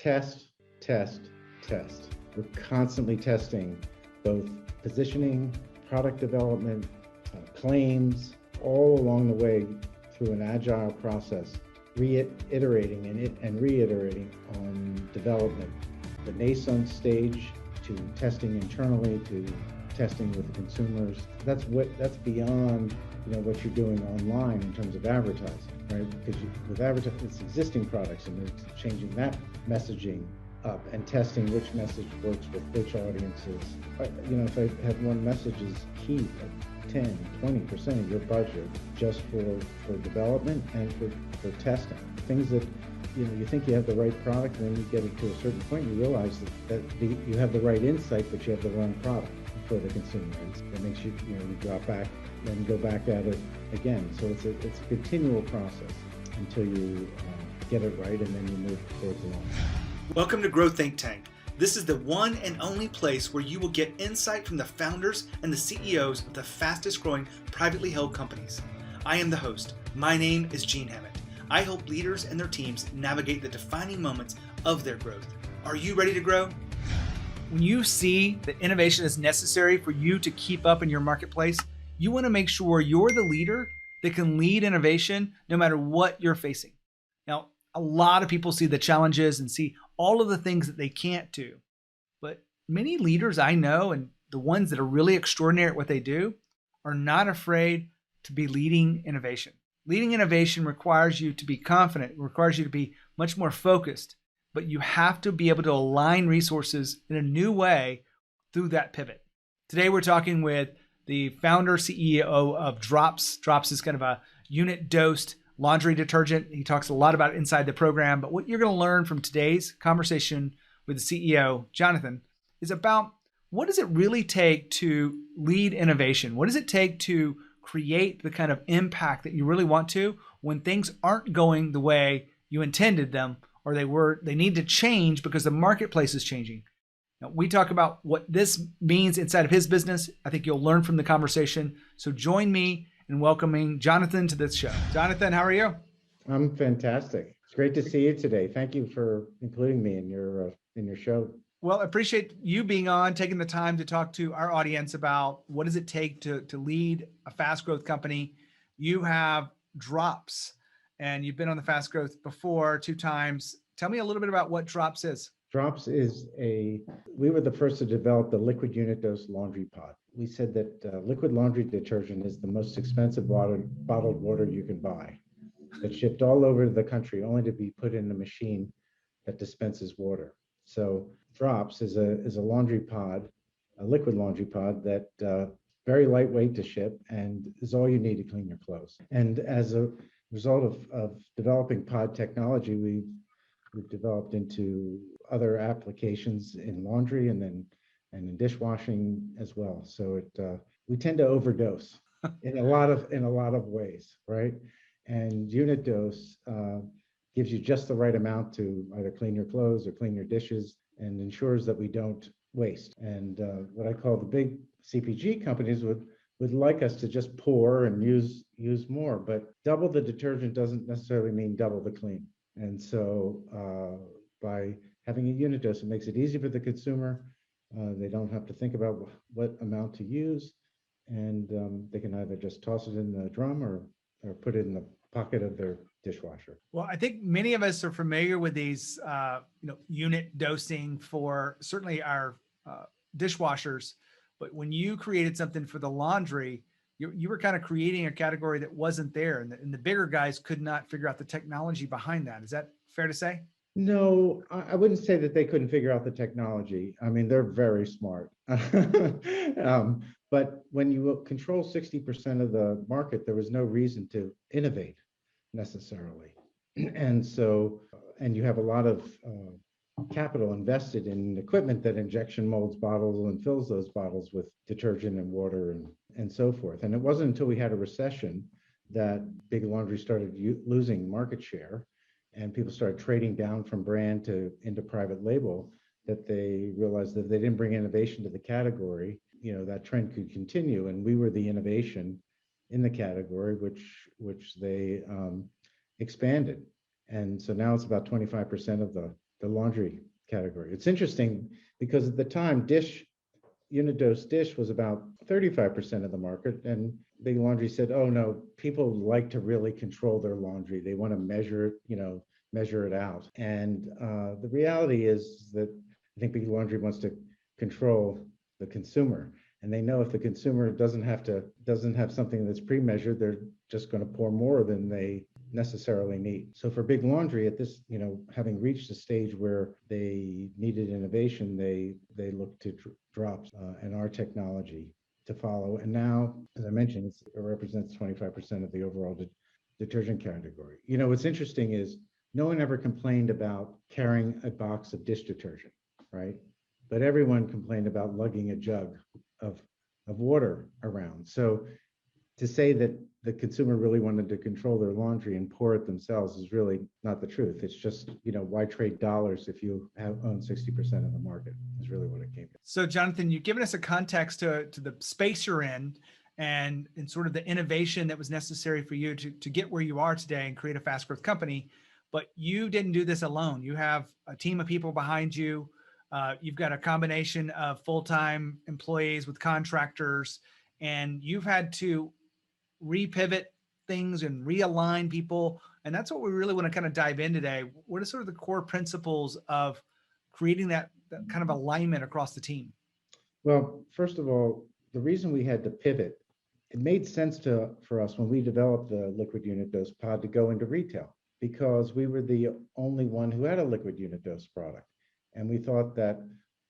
test, test, test. We're constantly testing both positioning, product development, claims, all along the way through an agile process, reiterating and reiterating on development. The nascent stage to testing internally to testing with consumers. That's beyond what you're doing online in terms of advertising, right? Because with advertising, it's existing products, and it's changing that messaging up and testing which message works with which audiences. If I have one message is key, like 10, 20% of your budget just for development and for testing. Things that you think you have the right product, and then you get it to a certain point, you realize that you have the right insight, but you have the wrong product for the consumer. That makes you drop back and go back at it again. So it's a continual process until you get it right, and then you move towards the launch. Welcome to Grow Think Tank. This is the one and only place where you will get insight from the founders and the CEOs of the fastest growing privately held companies. I am the host. My name is Gene Hammett. I help leaders and their teams navigate the defining moments of their growth. Are you ready to grow? When you see that innovation is necessary for you to keep up in your marketplace, you want to make sure you're the leader that can lead innovation no matter what you're facing. Now, a lot of people see the challenges and see all of the things that they can't do. But many leaders I know, and the ones that are really extraordinary at what they do, are not afraid to be leading innovation. Leading innovation requires you to be confident, it requires you to be much more focused, but you have to be able to align resources in a new way through that pivot. Today, we're talking with the founder, CEO of Drops. Drops is kind of a unit-dosed laundry detergent. He talks a lot about it inside the program, but what you're going to learn from today's conversation with the CEO, Jonathan, is about what does it really take to lead innovation? What does it take to create the kind of impact that you really want to when things aren't going the way you intended them, or they need to change because the marketplace is changing. Now, we talk about what this means inside of his business. I think you'll learn from the conversation. So join me in welcoming Jonathan to this show. Jonathan, how are you? I'm fantastic. It's great to see you today. Thank you for including me in your show. Well, I appreciate you being on, taking the time to talk to our audience about what does it take to lead a fast growth company. You have Drops, and you've been on the fast growth before 2 times. Tell me a little bit about what Drops is. Drops is we were the first to develop the liquid unit dose laundry pod. We said that liquid laundry detergent is the most expensive bottled water you can buy. It's shipped all over the country only to be put in a machine that dispenses water. So Drops is a laundry pod, a liquid laundry pod that very lightweight to ship and is all you need to clean your clothes. And as a result of developing pod technology, we've developed into other applications in laundry and in dishwashing as well. So we tend to overdose in a lot of ways, right? And unit dose gives you just the right amount to either clean your clothes or clean your dishes, and ensures that we don't waste. And what I call the big CPG companies would like us to just pour and use more, but double the detergent doesn't necessarily mean double the clean. And so by having a unit dose, it makes it easy for the consumer. They don't have to think about what amount to use, and they can either just toss it in the drum or put it in the pocket of their dishwasher. Well, I think many of us are familiar with these, unit dosing for certainly our dishwashers. But when you created something for the laundry, you were kind of creating a category that wasn't there, and the bigger guys could not figure out the technology behind that. Is that fair to say? No, I wouldn't say that they couldn't figure out the technology. I mean, they're very smart. But when you control 60% of the market, there was no reason to innovate necessarily. And so, and you have a lot of capital invested in equipment that injection molds bottles and fills those bottles with detergent and water and so forth. And it wasn't until we had a recession that big laundry started losing market share, and people started trading down from brand into private label, that they realized that if they didn't bring innovation to the category, that trend could continue. And we were the innovation in the category, which they expanded. And so now it's about 25% of the the laundry category. It's interesting because at the time, unit dose dish was about 35% of the market, and Big Laundry said, "Oh no, people like to really control their laundry. They want to measure it, measure it out." And the reality is that I think Big Laundry wants to control the consumer, and they know if the consumer doesn't have something that's pre-measured, they're just going to pour more than they necessarily need. So for Big Laundry at this, having reached a stage where they needed innovation, they looked to drops and our technology to follow. And now, as I mentioned, it represents 25% of the overall detergent category. What's interesting is no one ever complained about carrying a box of dish detergent, right? But everyone complained about lugging a jug of water around. So to say that the consumer really wanted to control their laundry and pour it themselves is really not the truth. It's just, why trade dollars if you own 60% of the market is really what it came to. So Jonathan, you've given us a context to the space you're in and sort of the innovation that was necessary for you to get where you are today and create a fast growth company. But you didn't do this alone. You have a team of people behind you. You've got a combination of full-time employees with contractors, and you've had to repivot things and realign people. And that's what we really want to kind of dive in today. What are sort of the core principles of creating that kind of alignment across the team? Well, first of all, the reason we had to pivot, it made sense for us when we developed the liquid unit dose pod to go into retail, because we were the only one who had a liquid unit dose product. And we thought that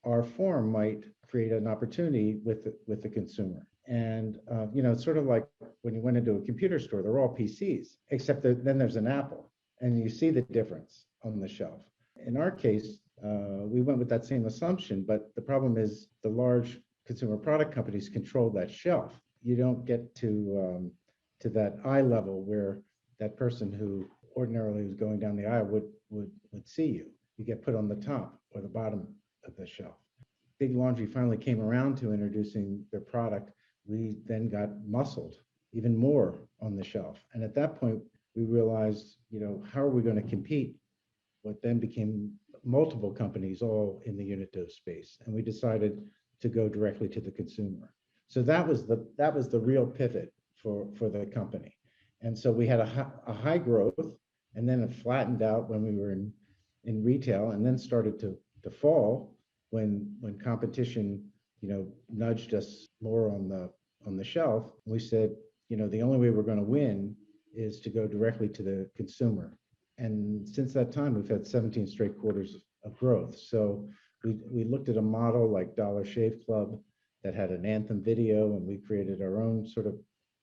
our form might create an opportunity with the consumer. And it's sort of like when you went into a computer store, they're all PCs, except that then there's an Apple, and you see the difference on the shelf. In our case, we went with that same assumption, but the problem is the large consumer product companies control that shelf. You don't get to that eye level where that person who ordinarily was going down the aisle would see you. You get put on the top or the bottom of the shelf. Big Laundry finally came around to introducing their product. We then got muscled even more on the shelf. And at that point, we realized, how are we going to compete? What then became multiple companies all in the unit dose space. And we decided to go directly to the consumer. So that was the real pivot for the company. And so we had a high growth, and then it flattened out when we were in retail, and then started to fall when competition nudged us more on the shelf. We said, the only way we're going to win is to go directly to the consumer. And since that time, we've had 17 straight quarters of growth. So we looked at a model like Dollar Shave Club that had an anthem video, and we created our own sort of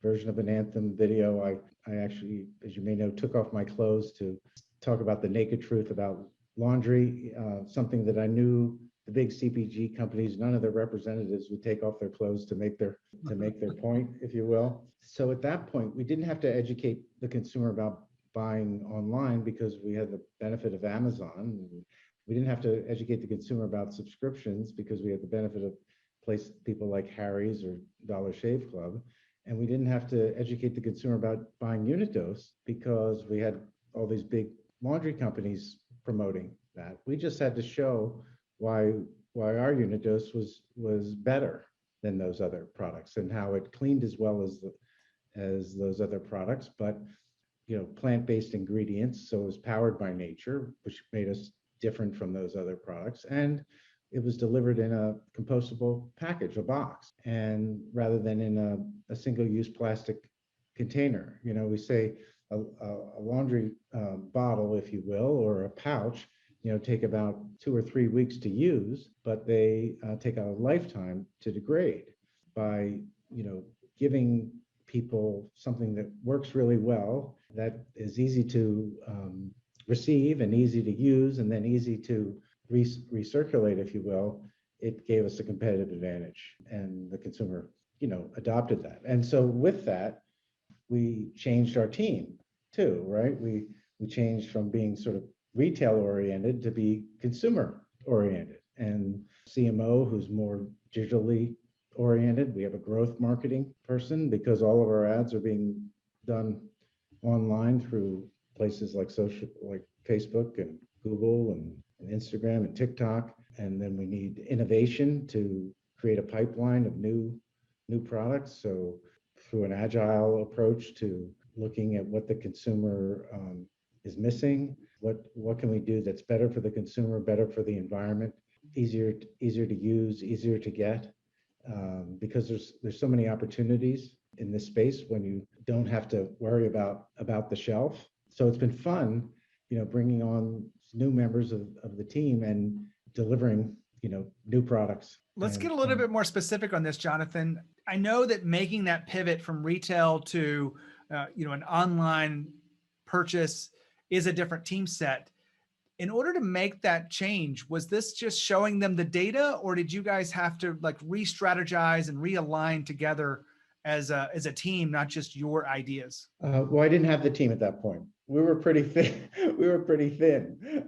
version of an anthem video. I actually, as you may know, took off my clothes to talk about the naked truth about laundry, something that I knew the big CPG companies, none of their representatives would take off their clothes to make their point, if you will. So at that point, we didn't have to educate the consumer about buying online because we had the benefit of Amazon. We didn't have to educate the consumer about subscriptions because we had the benefit of people like Harry's or Dollar Shave Club. And we didn't have to educate the consumer about buying unit dose because we had all these big laundry companies promoting that. We just had to show why our unit dose was better than those other products and how it cleaned as well as those other products, but plant-based ingredients, so it was powered by nature, which made us different from those other products, and it was delivered in a compostable package, a box, and rather than in a single-use plastic container. We say a laundry bottle, if you will, or a pouch, take about 2 or 3 weeks to use, but they take a lifetime to degrade. By giving people something that works really well, that is easy to receive and easy to use, and then easy to recirculate, if you will, it gave us a competitive advantage, and the consumer, adopted that. And so with that, we changed our team too, right? We changed from being sort of retail oriented to be consumer oriented, and CMO who's more digitally oriented. We have a growth marketing person because all of our ads are being done online through places like Facebook and Google and Instagram and TikTok. And then we need innovation to create a pipeline of new products. So through an agile approach to looking at what the consumer is missing, what can we do that's better for the consumer, better for the environment, easier to use, easier to get, because there's so many opportunities in this space when you don't have to worry about the shelf. So it's been fun, bringing on new members of the team and delivering, new products. Let's get a little bit more specific on this, Jonathan. I know that making that pivot from retail to, an online purchase is a different team set. In order to make that change, was this just showing them the data, or did you guys have to re-strategize and realign together as a team, not just your ideas? Well, I didn't have the team at that point. We were pretty thin.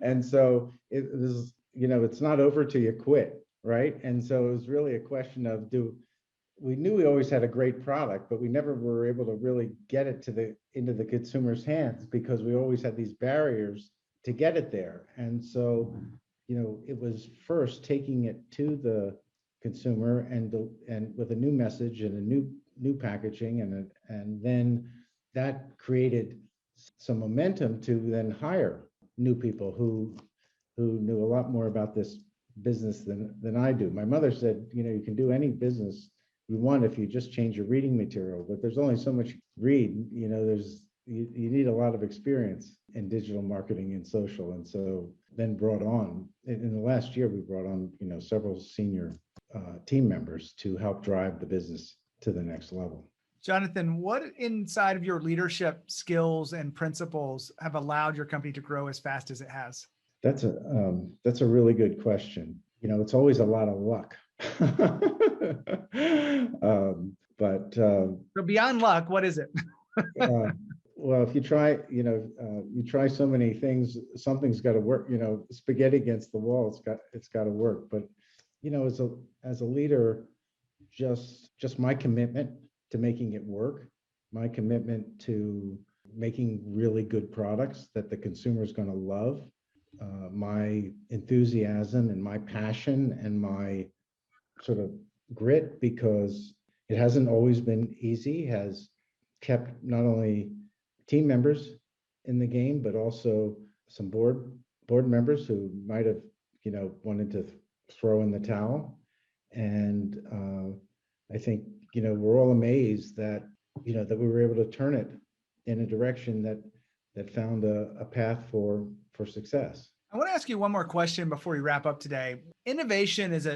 And so it was, it's not over till you quit, right? And so it was really a question of we knew we always had a great product, but we never were able to really get it into the consumer's hands because we always had these barriers to get it there. And so, it was first taking it to the consumer and with a new message and a new packaging, and then that created some momentum to then hire new people who knew a lot more about this business than I do. My mother said, you can do any business you want if you just change your reading material, but there's only so much you read. You need a lot of experience in digital marketing and social. And so then brought on, in the last year, we brought on, several senior team members to help drive the business to the next level. Jonathan, what inside of your leadership skills and principles have allowed your company to grow as fast as it has? That's a really good question. It's always a lot of luck. So beyond luck, what is it? Well, if you try, you try so many things, something's got to work. Spaghetti against the wall, it's got to work. But as a leader, just my commitment to making it work, my commitment to making really good products that the consumer is going to love, my enthusiasm and my passion and my sort of grit, because it hasn't always been easy, has kept not only team members in the game, but also some board members who might have, wanted to throw in the towel. And I think, we're all amazed that, that we were able to turn it in a direction that found a path for success. I want to ask you one more question before we wrap up today. Innovation is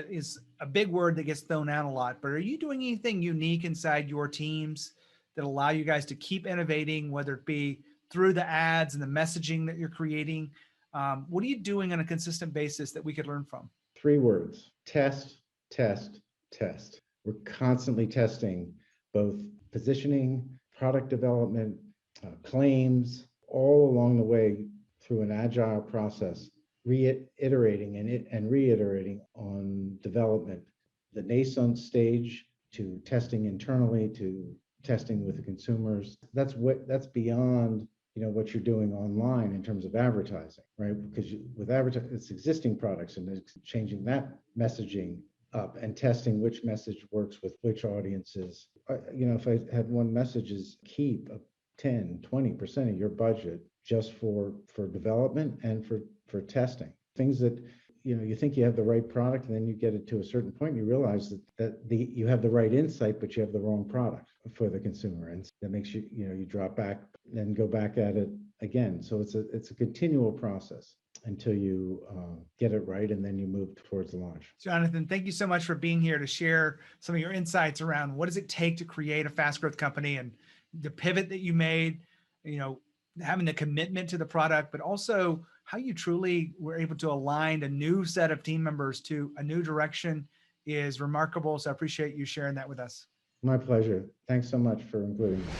a big word that gets thrown out a lot, but are you doing anything unique inside your teams that allow you guys to keep innovating, whether it be through the ads and the messaging that you're creating? What are you doing on a consistent basis that we could learn from? 3 words: test, test, test. We're constantly testing both positioning, product development, claims, all along the way through an agile process, reiterating and reiterating on development, the nascent stage to testing internally to testing with the consumers. That's beyond what you're doing online in terms of advertising, right? Because with advertising, it's existing products and it's changing that messaging up and testing which message works with which audiences. If I had one message is keep 10-20% of your budget just for development and for testing. Things that you think you have the right product, and then you get it to a certain point, and you realize that you have the right insight, but you have the wrong product for the consumer, and that makes you you drop back and go back at it again. So it's a continual process until you get it right, and then you move towards launch. Jonathan, thank you so much for being here to share some of your insights around what does it take to create a fast growth company and the pivot that you made, having the commitment to the product, but also how you truly were able to align a new set of team members to a new direction is remarkable. So I appreciate you sharing that with us. My pleasure. Thanks so much for including me.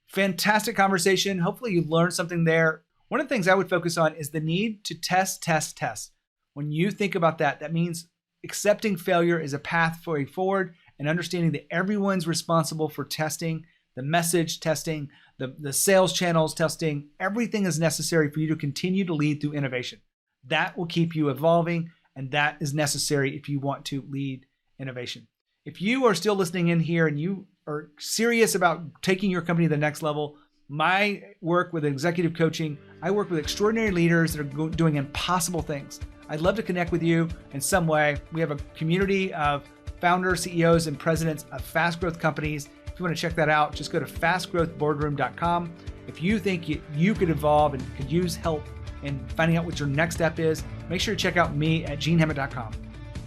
Fantastic conversation. Hopefully you learned something there. One of the things I would focus on is the need to test, test, test. When you think about that, that means accepting failure is a path forward and understanding that everyone's responsible for testing, the message testing, the sales channels testing. Everything is necessary for you to continue to lead through innovation. That will keep you evolving, and that is necessary if you want to lead innovation. If you are still listening in here and you are serious about taking your company to the next level, my work with executive coaching, I work with extraordinary leaders that are doing impossible things. I'd love to connect with you in some way. We have a community of founders, CEOs, and presidents of fast growth companies. If you want to check that out, just go to fastgrowthboardroom.com. If you think you could evolve and could use help in finding out what your next step is, make sure to check out me at genehammett.com.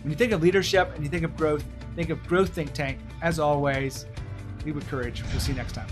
When you think of leadership and you think of growth, think of Growth Think Tank. As always, lead with courage. We'll see you next time.